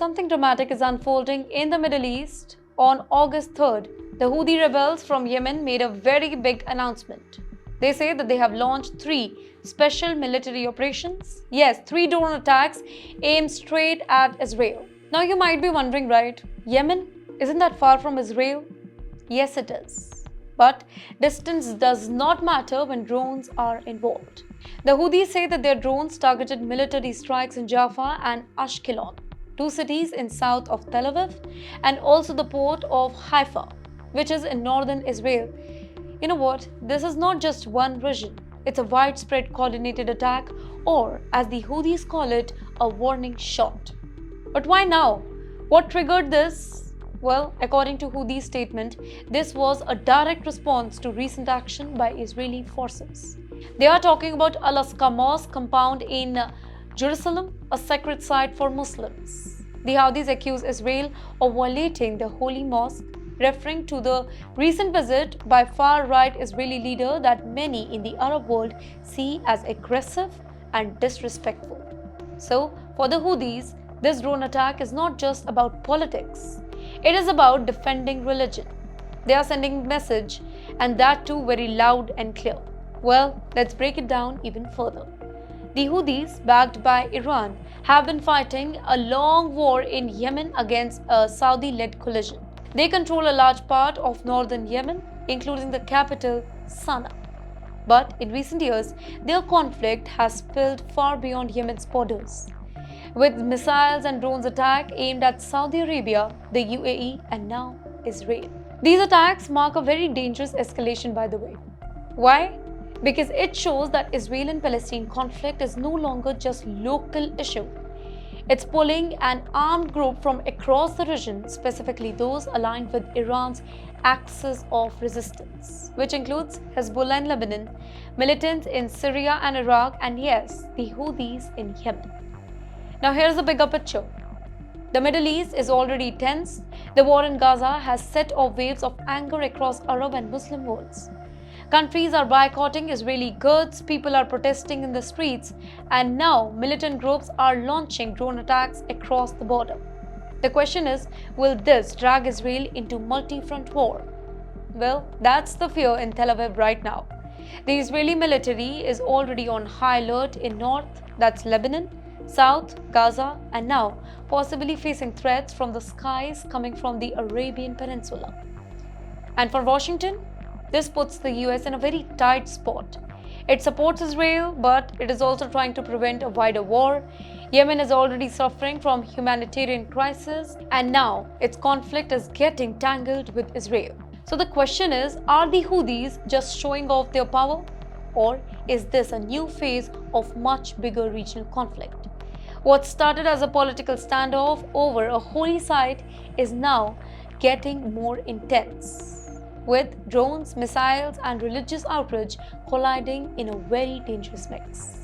something dramatic is unfolding in the Middle East. On August 3rd, the Houthi rebels from Yemen made a very big announcement. They say that they have launched 3 special military operations. Yes, 3 drone attacks aimed straight at Israel. Now you might be wondering, right? Yemen? Isn't that far from Israel? Yes, it is. But distance does not matter when drones are involved. The Houthis say that their drones targeted military strikes in Jaffa and Ashkelon, 2 cities in south of Tel Aviv, and also the port of Haifa, which is in northern Israel. You know what? This is not just one region. It's a widespread coordinated attack, or as the Houthis call it, a warning shot. But why now? What triggered this? Well, according to Houthi statement, this was a direct response to recent action by Israeli forces. They are talking about Al-Aqsa Mosque compound in Jerusalem, a sacred site for Muslims. The Houthis accuse Israel of violating the holy mosque, referring to the recent visit by far-right Israeli leader that many in the Arab world see as aggressive and disrespectful. So, for the Houthis, this drone attack is not just about politics. It is about defending religion. They are sending a message, and that too very loud and clear. Well, let's break it down even further. The Houthis, backed by Iran, have been fighting a long war in Yemen against a Saudi-led coalition. They control a large part of northern Yemen, including the capital, Sana'a. But in recent years, their conflict has spilled far beyond Yemen's borders, with missiles and drones attack aimed at Saudi Arabia, the UAE, and now Israel. These attacks mark a very dangerous escalation, by the way. Why? Because it shows that Israel-Palestine conflict is no longer just local issue. It's pulling an armed group from across the region, specifically those aligned with Iran's axis of resistance, which includes Hezbollah in Lebanon, militants in Syria and Iraq, and yes, the Houthis in Yemen. Now here's the bigger picture. The Middle East is already tense. The war in Gaza has set off waves of anger across Arab and Muslim worlds. Countries are boycotting Israeli goods, people are protesting in the streets, and now militant groups are launching drone attacks across the border. The question is, will this drag Israel into multi-front war? Well, that's the fear in Tel Aviv right now. The Israeli military is already on high alert in north, that's Lebanon, south, Gaza, and now possibly facing threats from the skies coming from the Arabian Peninsula. And for Washington, this puts the US in a very tight spot. It supports Israel, but it is also trying to prevent a wider war. Yemen is already suffering from humanitarian crisis, and now its conflict is getting tangled with Israel. So the question is, are the Houthis just showing off their power? Or is this a new phase of much bigger regional conflict? What started as a political standoff over a holy site is now getting more intense, with drones, missiles, and religious outrage colliding in a very dangerous mix.